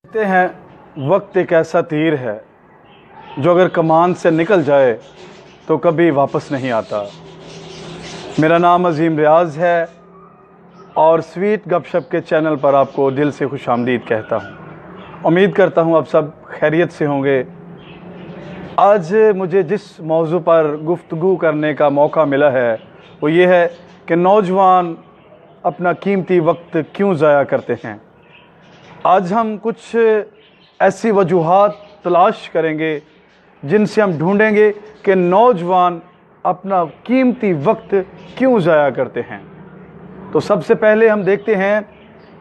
कहते हैं वक्त एक ऐसा तीर है जो अगर कमान से निकल जाए तो कभी वापस नहीं आता। मेरा नाम अजीम रियाज है और स्वीट गपशप के चैनल पर आपको दिल से खुशामदीद कहता हूँ। उम्मीद करता हूँ आप सब खैरियत से होंगे। आज मुझे जिस मौजू पर गुफ्तगू करने का मौका मिला है वो ये है कि नौजवान अपना कीमती वक्त क्यों ज़ाया करते हैं। आज हम कुछ ऐसी वजूहात तलाश करेंगे जिनसे हम ढूंढेंगे कि नौजवान अपना कीमती वक्त क्यों ज़ाया करते हैं। तो सबसे पहले हम देखते हैं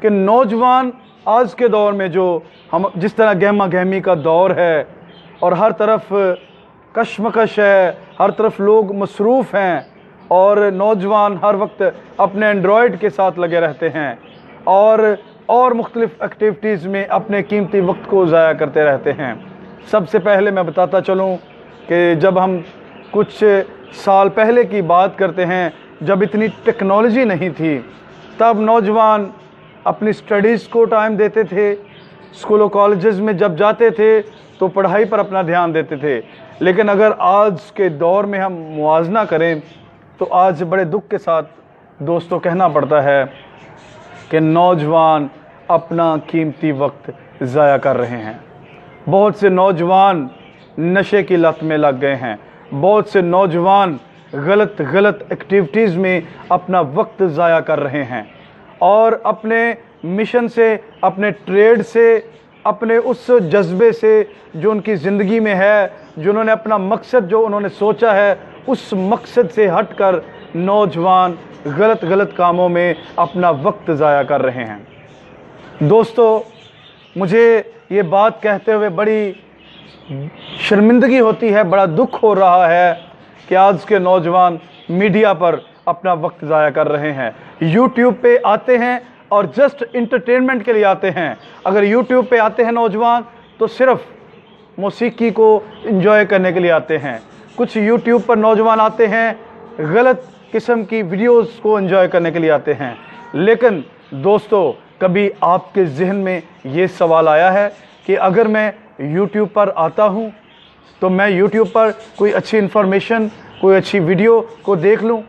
कि नौजवान आज के दौर में जो हम जिस तरह गहमा गहमी का दौर है और हर तरफ कशमकश है, हर तरफ लोग मसरूफ़ हैं और नौजवान हर वक्त अपने एंड्रॉयड के साथ लगे रहते हैं और मुख्तलिफ़ एक्टिविटीज़ में अपने कीमती वक्त को ज़ाया करते रहते हैं। सबसे पहले मैं बताता चलूँ कि जब हम कुछ साल पहले की बात करते हैं, जब इतनी टेक्नोलॉजी नहीं थी, तब नौजवान अपनी स्टडीज़ को टाइम देते थे। स्कूलों कॉलेजेस में जब जाते थे तो पढ़ाई पर अपना ध्यान देते थे। लेकिन अगर आज के दौर में हम मुआवजा करें तो आज बड़े दुख के साथ दोस्तों कहना पड़ता है कि नौजवान अपना कीमती वक्त ज़ाया कर रहे हैं। बहुत से नौजवान नशे की लत में लग गए हैं। बहुत से नौजवान गलत एक्टिविटीज़ में अपना वक्त ज़ाया कर रहे हैं और अपने मिशन से, अपने ट्रेड से, अपने उस जज्बे से जो उनकी ज़िंदगी में है, जो उन्होंने अपना मकसद जो उन्होंने सोचा है, उस मकसद से हटकर नौजवान गलत कामों में अपना वक्त ज़ाया कर रहे हैं। दोस्तों, मुझे ये बात कहते हुए बड़ी शर्मिंदगी होती है, बड़ा दुख हो रहा है कि आज के नौजवान मीडिया पर अपना वक्त ज़ाया कर रहे हैं। यूट्यूब पे आते हैं और जस्ट इंटरटेनमेंट के लिए आते हैं। अगर यूट्यूब पे आते हैं नौजवान तो सिर्फ मौसीकी को एंजॉय करने के लिए आते हैं। कुछ यूट्यूब पर नौजवान आते हैं गलत किस्म की वीडियोस को एंजॉय करने के लिए आते हैं। लेकिन दोस्तों, कभी आपके जहन में ये सवाल आया है कि अगर मैं यूट्यूब पर आता हूँ तो मैं यूट्यूब पर कोई अच्छी इन्फॉर्मेशन, कोई अच्छी वीडियो को देख लूँ?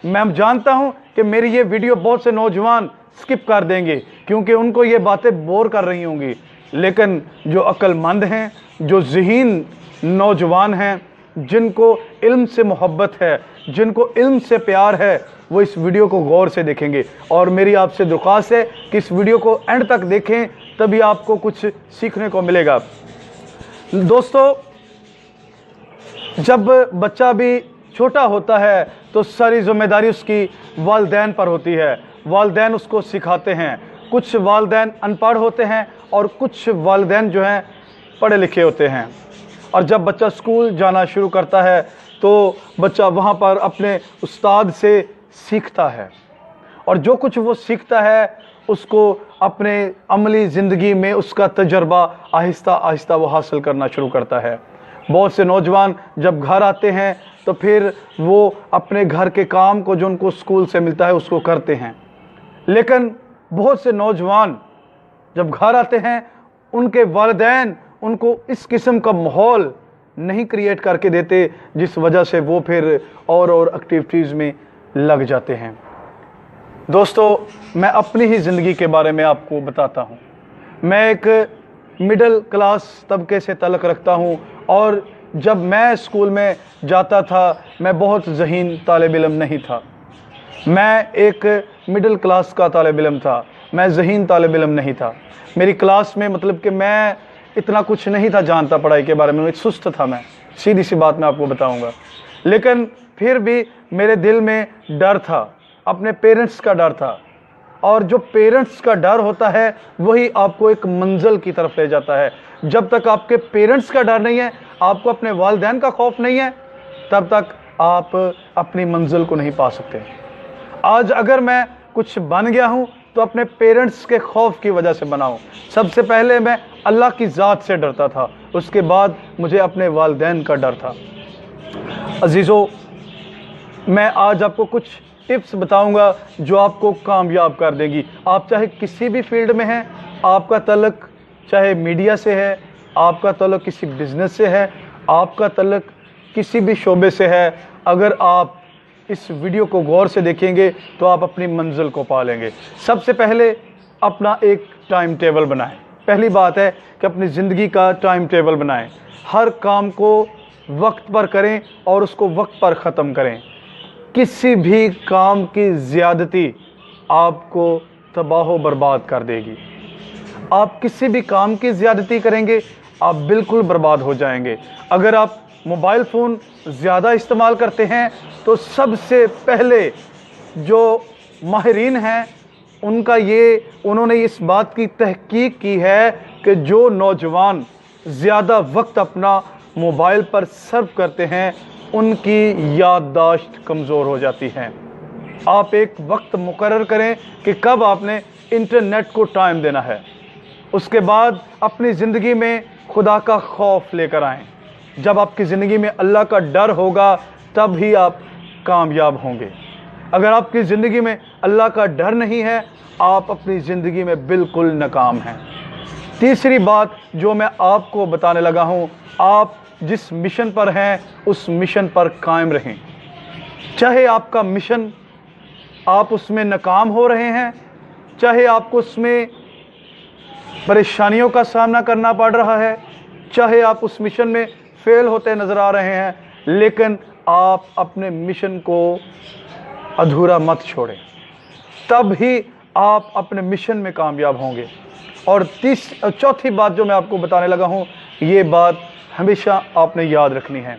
मैं जानता हूँ कि मेरी ये वीडियो बहुत से नौजवान स्किप कर देंगे क्योंकि उनको ये बातें बोर कर रही होंगी। लेकिन जो अक्लमंद हैं, जो ज़हीन नौजवान हैं, जिनको इल्म से मोहब्बत है, जिनको इल्म से प्यार है, वो इस वीडियो को गौर से देखेंगे। और मेरी आपसे दुर्ख्वास्त है कि इस वीडियो को एंड तक देखें, तभी आपको कुछ सीखने को मिलेगा। दोस्तों, जब बच्चा भी छोटा होता है तो सारी ज़िम्मेदारी उसकी वालिदैन पर होती है। वालिदैन उसको सिखाते हैं। कुछ वालिदैन अनपढ़ होते हैं और कुछ वालिदैन जो हैं पढ़े लिखे होते हैं। और जब बच्चा स्कूल जाना शुरू करता है तो बच्चा वहाँ पर अपने उस्ताद से सीखता है और जो कुछ वो सीखता है उसको अपने अमली ज़िंदगी में उसका तजर्बा आहिस्ता आहिस्ता वो हासिल करना शुरू करता है। बहुत से नौजवान जब घर आते हैं तो फिर वो अपने घर के काम को जो उनको स्कूल से मिलता है उसको करते हैं। लेकिन बहुत से नौजवान जब घर आते हैं उनके वालिदैन उनको इस किस्म का माहौल नहीं क्रिएट करके देते जिस वजह से वो फिर और एक्टिविटीज़ में लग जाते हैं। दोस्तों, मैं अपनी ही ज़िंदगी के बारे में आपको बताता हूँ। मैं एक मिडिल क्लास तबके से ताल्लुक़ रखता हूँ और जब मैं स्कूल में जाता था मैं बहुत ज़हीन तालिब इल्म नहीं था। मैं एक मिडिल क्लास का तालिब इल्म था, मैं ज़हीन तालिब इल्म नहीं था। मेरी क्लास में मतलब कि मैं इतना कुछ नहीं था जानता पढ़ाई के बारे में, एक सुस्त था मैं, सीधी सी बात मैं आपको बताऊंगा। लेकिन फिर भी मेरे दिल में डर था, अपने पेरेंट्स का डर था। और जो पेरेंट्स का डर होता है वही आपको एक मंजिल की तरफ ले जाता है। जब तक आपके पेरेंट्स का डर नहीं है, आपको अपने वालिदैन का खौफ नहीं है, तब तक आप अपनी मंजिल को नहीं पा सकते। आज अगर मैं कुछ बन गया हूँ तो अपने पेरेंट्स के खौफ की वजह से बना हूँ। सबसे पहले मैं अल्लाह की ज़ात से डरता था, उसके बाद मुझे अपने वालिदैन का डर था। अजीज़ों, मैं आज आपको कुछ टिप्स बताऊंगा जो आपको कामयाब कर देंगी। आप चाहे किसी भी फील्ड में हैं, आपका तल्लुक़ चाहे मीडिया से है, आपका ताल्लुक़ किसी बिज़नेस से है, आपका ताल्लुक़ किसी भी शोबे से है, अगर आप इस वीडियो को गौर से देखेंगे तो आप अपनी मंजिल को पा लेंगे। सबसे पहले अपना एक टाइम टेबल बनाएं। पहली बात है कि अपनी ज़िंदगी का टाइम टेबल बनाएं। हर काम को वक्त पर करें और उसको वक्त पर ख़त्म करें। किसी भी काम की ज़्यादती आपको तबाह बर्बाद कर देगी। आप किसी भी काम की ज़्यादती करेंगे, आप बिल्कुल बर्बाद हो जाएंगे। अगर आप मोबाइल फ़ोन ज़्यादा इस्तेमाल करते हैं तो सबसे पहले जो माहिरीन हैं उन्होंने इस बात की तहकीक की है कि जो नौजवान ज़्यादा वक्त अपना मोबाइल पर सर्व करते हैं उनकी याददाश्त कमज़ोर हो जाती है। आप एक वक्त मुकर्रर करें कि कब आपने इंटरनेट को टाइम देना है। उसके बाद अपनी ज़िंदगी में खुदा का खौफ लेकर आएँ। जब आपकी ज़िंदगी में अल्लाह का डर होगा तब ही आप कामयाब होंगे। अगर आपकी ज़िंदगी में अल्लाह का डर नहीं है, आप अपनी ज़िंदगी में बिल्कुल नाकाम हैं। तीसरी बात जो मैं आपको बताने लगा हूँ, आप जिस मिशन पर हैं उस मिशन पर कायम रहें। चाहे आपका मिशन आप उसमें नाकाम हो रहे हैं, चाहे आपको उसमें परेशानियों का सामना करना पड़ रहा है, चाहे आप उस मिशन में फेल होते नज़र आ रहे हैं, लेकिन आप अपने मिशन को अधूरा मत छोड़ें। तब ही आप अपने मिशन में कामयाब होंगे। और चौथी बात जो मैं आपको बताने लगा हूँ, ये बात हमेशा आपने याद रखनी है,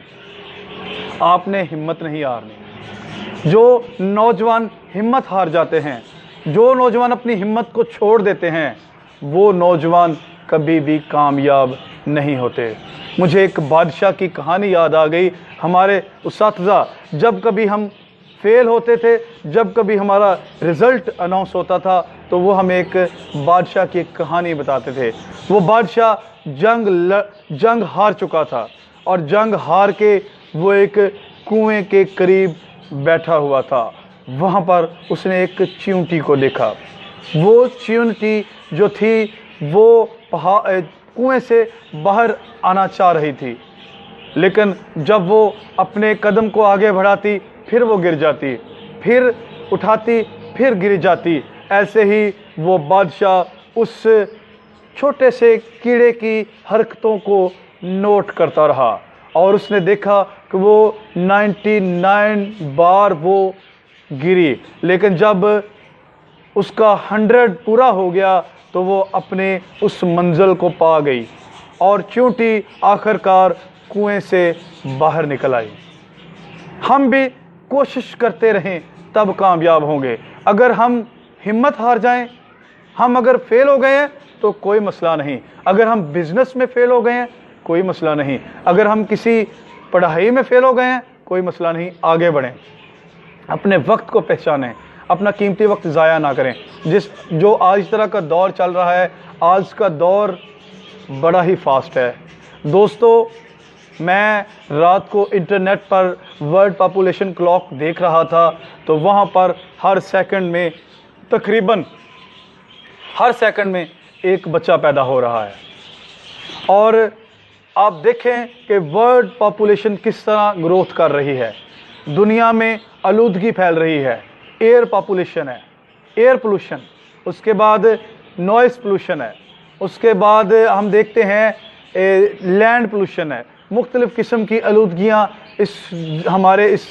आपने हिम्मत नहीं हारनी। जो नौजवान हिम्मत हार जाते हैं, जो नौजवान अपनी हिम्मत को छोड़ देते हैं, वो नौजवान कभी भी कामयाब नहीं होते। मुझे एक बादशाह की कहानी याद आ गई। हमारे उस्ताज़ा जब कभी हम फेल होते थे, जब कभी हमारा रिज़ल्ट अनाउंस होता था, तो वो हमें एक बादशाह की एक कहानी बताते थे। वो बादशाह जंग हार चुका था और जंग हार के वो एक कुएं के करीब बैठा हुआ था। वहाँ पर उसने एक चींटी को देखा। वो चींटी जो थी वो कुएं से बाहर आना चाह रही थी, लेकिन जब वो अपने कदम को आगे बढ़ाती फिर वो गिर जाती, फिर उठाती फिर गिर जाती। ऐसे ही वो बादशाह उस छोटे से कीड़े की हरकतों को नोट करता रहा और उसने देखा कि वो 99 बार वो गिरी, लेकिन जब उसका 100 पूरा हो गया तो वो अपने उस मंजिल को पा गई और चींटी आखिरकार कुएं से बाहर निकल आई। हम भी कोशिश करते रहें तब कामयाब होंगे। अगर हम हिम्मत हार जाएं, हम अगर फेल हो गए हैं तो कोई मसला नहीं। अगर हम बिजनेस में फेल हो गए हैं कोई मसला नहीं। अगर हम किसी पढ़ाई में फेल हो गए हैं कोई मसला नहीं, आगे बढ़ें। अपने वक्त को पहचानें, अपना कीमती वक्त ज़ाया ना करें। जो आज तरह का दौर चल रहा है, आज का दौर बड़ा ही फास्ट है। दोस्तों, मैं रात को इंटरनेट पर वर्ल्ड पॉपुलेशन क्लॉक देख रहा था, तो वहाँ पर हर सेकंड में तकरीबन हर सेकंड में एक बच्चा पैदा हो रहा है। और आप देखें कि वर्ल्ड पॉपुलेशन किस तरह ग्रोथ कर रही है। दुनिया में आलूदगी फैल रही है, एयर पॉपुलेशन है, एयर पोल्यूशन, उसके बाद नॉइस पोल्यूशन है, उसके बाद हम देखते हैं लैंड पोल्यूशन है। मुख्तलिफ़ किस्म की आलूदगियाँ हमारे इस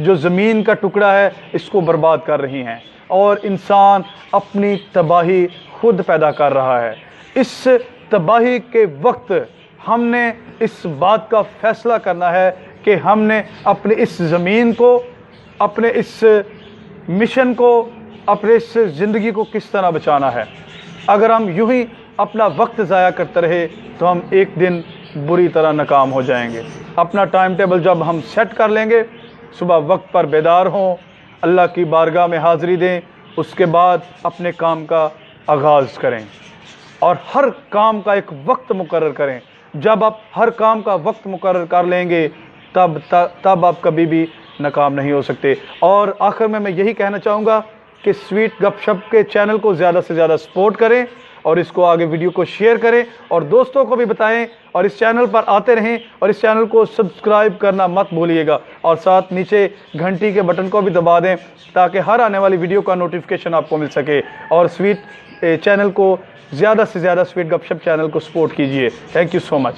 जो ज़मीन का टुकड़ा है इसको बर्बाद कर रही हैं और इंसान अपनी तबाही खुद पैदा कर रहा है। इस तबाही के वक्त हमने इस बात का फ़ैसला करना है कि हमने अपनी इस ज़मीन को, अपने इस मिशन को, अपने इस ज़िंदगी को किस तरह बचाना है। अगर हम यूं ही अपना वक्त ज़ाया करते रहे तो हम एक दिन बुरी तरह नाकाम हो जाएंगे। अपना टाइम टेबल जब हम सेट कर लेंगे, सुबह वक्त पर बेदार हों, अल्लाह की बारगाह में हाज़िरी दें, उसके बाद अपने काम का आगाज़ करें और हर काम का एक वक्त मुकर्रर करें। जब आप हर काम का वक्त मुकर्रर कर लेंगे तब आप कभी भी नाकाम नहीं हो सकते। और आखिर में मैं यही कहना चाहूँगा कि स्वीट गपशप के चैनल को ज़्यादा से ज़्यादा सपोर्ट करें اور اس کو آگے ویڈیو کو شیئر کریں اور دوستوں کو بھی بتائیں اور اس چینل پر آتے رہیں اور اس چینل کو سبسکرائب کرنا مت بھولیے گا اور ساتھ نیچے گھنٹی کے بٹن کو بھی دبا دیں تاکہ ہر آنے والی ویڈیو کا نوٹیفیکیشن آپ کو مل سکے اور سویٹ چینل کو زیادہ سے زیادہ سویٹ گپ شپ چینل کو سپورٹ کیجئے. Thank you so much.